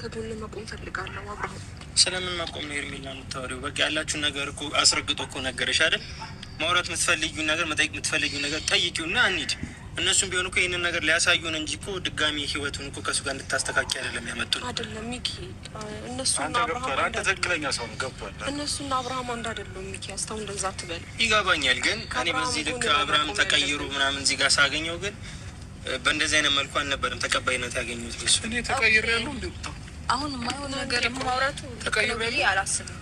ከጎን መቆም ፈልጋለሁ አብርሃም። ስለምን መቆም ነው ሄርሜላ የምታወሪው? በቃ ያላችሁን ነገር እኮ አስረግጦ እኮ ነገረሽ አይደል? ማውራት የምትፈልጊውን ነገር መጠየቅ የምትፈልጊውን ነገር ጠይቂውና እንሂድ። እነሱም ቢሆን እኮ ይህንን ነገር ሊያሳዩን እንጂ እኮ ድጋሚ ህይወቱን እኮ ከእሱ ጋር እንድታስተካኪ አይደለም ያመጡን። አይደለም ሚኪ፣ እነሱና አብርሃም አንተ ትክክለኛ ሰው ነው ገብቷል። እነሱና አብርሃም አንድ አይደሉም ሚኪ፣ አስተው እንደዛ አትበል። ይገባኛል፣ ግን እኔ በዚህ ልክ አብርሃም ተቀይሮ ምናምን እዚህ ጋር ሳገኘው ግን በእንደዚህ አይነት መልኩ አልነበረም ተቀባይነት ያገኙት። ሱ እኔ ተቀይሬያለሁ እንዴ? አሁን የማይሆን ነገር ማውራቱ ተቀይሬ አላስብም።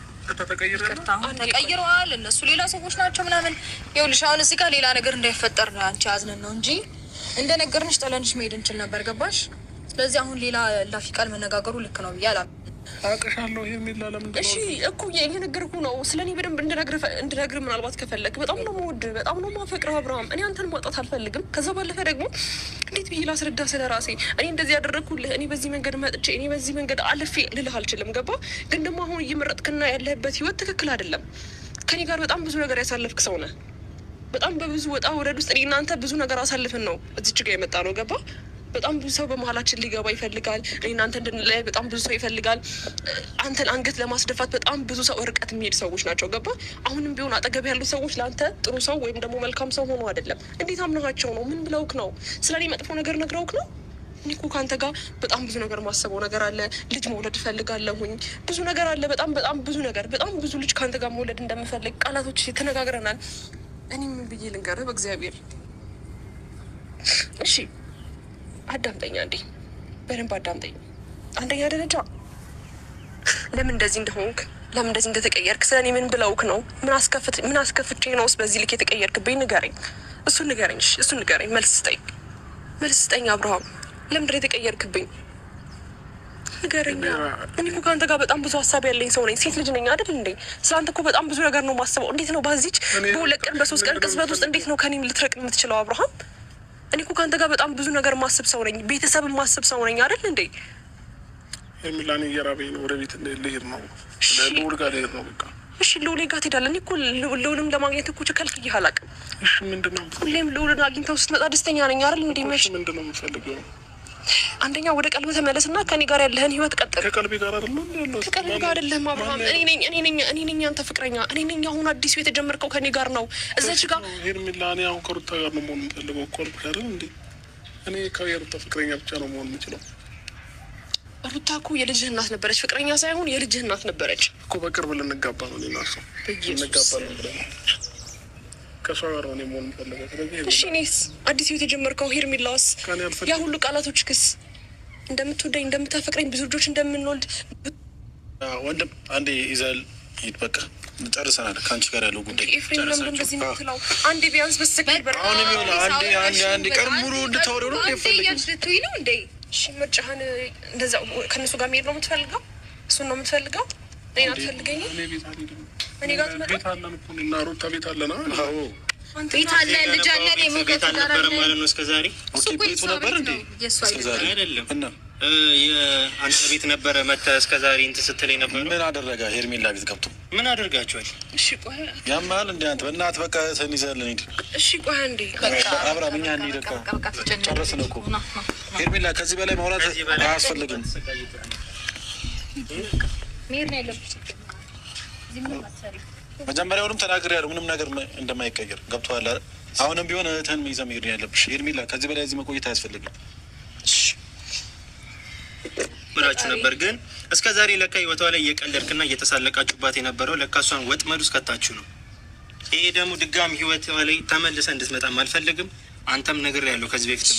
ተቀይረዋል እነሱ ሌላ ሰዎች ናቸው ምናምን። ይኸውልሽ አሁን እዚህ ጋር ሌላ ነገር እንዳይፈጠር ነው አንቺ አዝነን ነው እንጂ እንደነገርንሽ ጠለንሽ መሄድ እንችል ነበር። ገባሽ? ስለዚህ አሁን ሌላ ላፊ ቃል መነጋገሩ ልክ ነው ብዬ አላም አውቅሻለሁ ሄርሜላ። ለምንድን ነው? እሺ እኮ እየነገርኩህ ነው። ስለኔ በደንብ እንድነግር ምናልባት ከፈለግ በጣም ነው የምወድህ፣ በጣም ነው የማፈቅረው አብርሃም። እኔ አንተን ማጣት አልፈልግም። ከዛ ባለፈ ደግሞ እንዴት ብዬ ላስረዳ ስለ ራሴ? እኔ እንደዚህ ያደረግኩልህ፣ እኔ በዚህ መንገድ መጥቼ፣ እኔ በዚህ መንገድ አልፌ ልልህ አልችልም። ገባ? ግን ደግሞ አሁን እየመረጥክና ያለህበት ህይወት ትክክል አይደለም። ከኔ ጋር በጣም ብዙ ነገር ያሳለፍክ ሰው ነህ። በጣም በብዙ ወጣ ወረድ ውስጥ እኔ እናንተ ብዙ ነገር አሳልፍን ነው እዚች ጋር የመጣ ነው። ገባ? በጣም ብዙ ሰው በመሀላችን ሊገባ ይፈልጋል። እኔ እናንተ እንድንለያይ በጣም ብዙ ሰው ይፈልጋል። አንተን አንገት ለማስደፋት በጣም ብዙ ሰው ርቀት የሚሄድ ሰዎች ናቸው። ገባ? አሁንም ቢሆን አጠገብ ያሉ ሰዎች ለአንተ ጥሩ ሰው ወይም ደግሞ መልካም ሰው ሆኖ አይደለም። እንዴት አምነሃቸው ነው? ምን ብለውክ ነው? ስለ እኔ መጥፎ ነገር ነግረውክ ነው? እኔ እኮ ከአንተ ጋር በጣም ብዙ ነገር ማሰበው ነገር አለ። ልጅ መውለድ እፈልጋለሁኝ። ብዙ ነገር አለ። በጣም ብዙ ነገር፣ በጣም ብዙ ልጅ ከአንተ ጋር መውለድ እንደምፈልግ ቃላቶች ተነጋግረናል። እኔ ምን ብዬ ልንገርህ? በእግዚአብሔር እሺ አዳምጠኛ እንዴ፣ በደንብ አዳምጠኝ። አንደኛ ደረጃ ለምን እንደዚህ እንደሆንክ፣ ለምን እንደዚህ እንደተቀየርክ፣ ስለ እኔ ምን ብለውክ ነው? ምን አስከፍቼ ነውስ በዚህ ልክ የተቀየርክብኝ? ንገረኝ፣ እሱን ንገረኝ። እሱን ንገረኝ። መልስ ስጠኝ አብርሃም። ለምንድን ነው የተቀየርክብኝ? ንገረኛ። እኔ እኮ ከአንተ ጋር በጣም ብዙ ሀሳብ ያለኝ ሰው ነኝ። ሴት ልጅ ነኝ አይደል እንዴ? ስለ አንተ እኮ በጣም ብዙ ነገር ነው ማስበው። እንዴት ነው በዚች በሁለት ቀን በሶስት ቀን ቅጽበት ውስጥ እንዴት ነው ከኔም ልትረቅ የምትችለው አብርሃም? እኔ እኮ ከአንተ ጋር በጣም ብዙ ነገር ማስብ ሰው ነኝ። ቤተሰብ ማስብ ሰው ነኝ አይደል እንዴ? ሄርሜላኔ እየራበኝ ነው። ወደ ቤት ልሄድ ነው። ልውል ጋር ልሄድ ነው። በቃ እሺ፣ ልውሌ ጋር ትሄዳለህ። እኔ እኮ ልውልም ለማግኘት እኮ ከልክዬህ አላውቅም። እሺ፣ ምንድን ነው? ሁሌም ልውልን አግኝተው ስትመጣ ደስተኛ ነኝ አይደል እንዴ? መች ምንድን ነው የምፈልገው? አንደኛ ወደ ቀልብ ተመለስና ከኔ ጋር ያለህን ህይወት ቀጥል። ከቀልቤ ጋር አይደለም ያለው። ከቀልቤ ጋር አይደለም አብርሃም። እኔ ነኝ አንተ ፍቅረኛ። እኔ ነኝ አሁን አዲሱ የተጀመርከው ከኔ ጋር ነው። እዛች ጋር ሄርሜላኔ አሁን ከሩታ ጋር ነው መሆን የምፈልገው እኮ አልኩሽ አይደል እንዴ? እኔ ከሩታ ፍቅረኛ ብቻ ነው መሆን የምችለው። ሩታ እኮ የልጅህ እናት ነበረች፣ ፍቅረኛ ሳይሆን የልጅህ እናት ነበረች እኮ። በቅርብ ልንጋባ ነው እኔና እሱ ልንጋባ ነው ብለን ከሷ ጋር ነው መሆን የምፈልገው። ስለዚህ እሺ፣ እኔስ አዲስ ህይወት የጀመርከው ሄርሜላስ ያ ሁሉ ቃላቶች ክስ እንደምትወደኝ እንደምታፈቅረኝ ብዙ ልጆች እንደምንወልድ ወንድም አንዴ ይዘል ሂድ። በቃ ጨርሰናል። ከአንቺ ጋር ያለው ጉዳይ ጨርሳችሁ አንዴ ቢያንስ በስተቀር አሁን የሚሆነ አንዴ ቀን ሙሉ እንድታወሪው ነው ነው እንዴ? እሺ፣ ምርጫህን እንደዛ ከእነሱ ጋር መሄድ ነው የምትፈልገው? እሱን ነው የምትፈልገው? እኔን አትፈልገኝም? እኔ ጋር ቤት አለን እኮ እና ሩታ ቤት አለና ቤት አለ፣ ልጅ አለ። ቤት አልነበረም ማለት ነው እስከዛሬ? ቤቱ ነበር እንዴ? እስከዛሬ አይደለም እና የአንተ ቤት ነበረ መተህ እስከዛሬ እንትን ስትለኝ ነበር። ምን አደረጋ? ሄርሜላ ቤት ገብቶ ምን አደርጋችኋል? እሺ ቆይ ያማል እንደ አንተ በእናትህ በቃ ተንይዘልን ሂድ። እሺ ቆይ እንዴ አብራም እኛ እንሂድ። በቃ ጨረስን እኮ ሄርሜላ፣ ከዚህ በላይ ማውራት አያስፈልግም። ሜር ነው ያለብሽ። መጀመሪያውንም ተናግሬያለሁ ምንም ነገር እንደማይቀየር ገብቶሃል አይደል? አሁንም ቢሆን እህትህን ይዘህ መሄድ ነው ያለብሽ ሄርሜላ። ከዚህ በላይ እዚህ መቆየት አያስፈልግም። ምራችሁ ነበር ግን እስከ ዛሬ ለካ ህይወቷ ላይ እየቀለድክና እየተሳለቃችሁባት የነበረው ለካ እሷን ወጥመድ ውስጥ ከታችሁ ነው። ይሄ ደግሞ ድጋሚ ህይወቷ ላይ ተመልሰ እንድትመጣም አልፈልግም። አንተም ነገር ያለው ከዚህ በፊት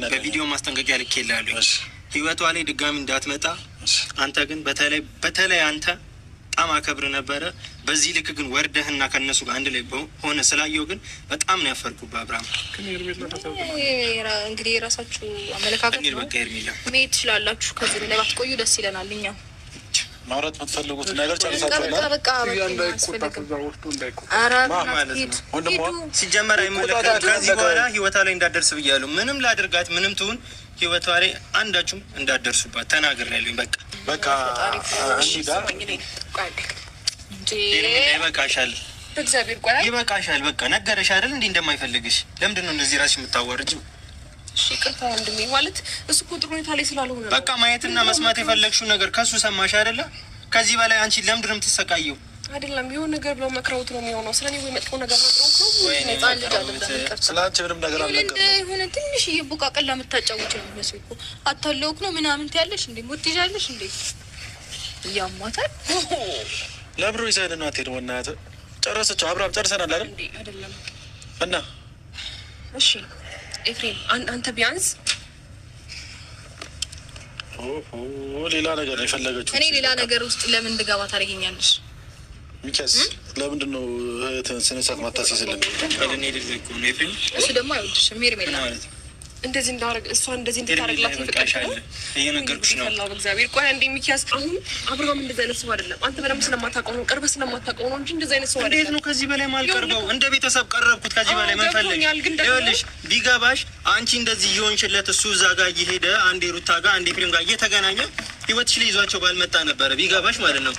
በቪዲዮ ማስጠንቀቂያ ልኬልሃለሁ። ህይወቷ ላይ ድጋሚ እንዳትመጣ። አንተ ግን በተለይ አንተ በጣም አከብር ነበረ። በዚህ ልክ ግን ወርደህና ከነሱ ጋር አንድ ላይ ሆነ ስላየው ግን በጣም ነው ያፈርኩብህ አብርሃም። እንግዲህ የራሳችሁ አመለካከት ነው። መሄድ ትችላላችሁ። ከዚህ በላይ ባትቆዩ ደስ ይለናል። እኛ ማውራት የምትፈልጉት ነገር ጨርሳችኋል። ሲጀመር አይመለከትም። ከዚህ በኋላ ህይወቷ ላይ እንዳደርስ ብያለሁ። ምንም ላድርጋት ምንም ትሁን ህይወቷ ላይ አንዳችሁም እንዳደርሱባት ተናግሬያለሁኝ። በቃ ይበቃሻል፣ ይበቃሻል። በቃ ነገረሽ አይደል እንዲህ እንደማይፈልግሽ። ለምንድን ነው እንደዚህ ራስሽ የምታዋርጂው? እሺ ይቅርታ ወንድሜ። ማለት እሱ እኮ ጥሩ ሁኔታ ላይ ስላልሆነ በቃ ማየትና መስማት የፈለግሽው ነገር ከሱ ሰማሽ አይደለ? ከዚህ በላይ አንቺ ለምንድን ነው የምትሰቃየው? አይደለም የሆነ ነገር ብለው መክረውት ነው የሚሆነው። ስለኔ ወይ መጥፎ ነገር መክረውት ነው ወይ ነፃ ልጅ አይደለም። ስለ አንቺ ምንም ነገር አልነገርኩም። የሆነ ትንሽ እየቦቃቀላ የምታጫውች ነው የሚመስለው እኮ አታለውክ ነው ምናምን ትያለሽ እንዴ? ሞት ይዣለሽ እንዴ? እያሟታል ለብሮ ይዘን ነው አትሄድ ወናት ጨረሰችው። አብራም ጨርሰናል አይደል? እንዴ አይደለም እና እሺ ኤፍሬም አንተ ቢያንስ ሌላ ነገር ነው የፈለገችው። እኔ ሌላ ነገር ውስጥ ለምን እንድገባ ታደርጊኛለሽ? ሚኪያስ ለምንድን ነው እህትን ስነ ስርዓት ማታስይዝልን? እሱ ደግሞ አይወድሽም ሄርሜላ እንደዚህ እንዳረግ እሷ እንደዚህ እንድታረግላት ይፈቀዳል። እየነገርኩሽ ነው። እግዚአብሔር ቆይ አንዴ ሚኪያስ፣ አሁን አብርሃም እንደዚህ አይነት ሰው አይደለም። አንተ በደንብ ስለማታውቀው ነው፣ ቅርብ ስለማታውቀው ነው እንጂ እንደዚህ አይነት ሰው አይደለም። እንዴት ነው ከዚህ በላይ ማልቀርበው? እንደ ቤተሰብ ቀረብኩት። ከዚህ በላይ ምን ፈልግ? ይኸውልሽ ቢገባሽ አንቺ እንደዚህ እየሆንሽለት እሱ እዛ ጋር እየሄደ አንዴ ሩታ ጋር አንዴ ፊልም ጋር እየተገናኘ ህይወትሽ ላይ ይዟቸው ባልመጣ ነበረ። ቢገባሽ ማለት ነው።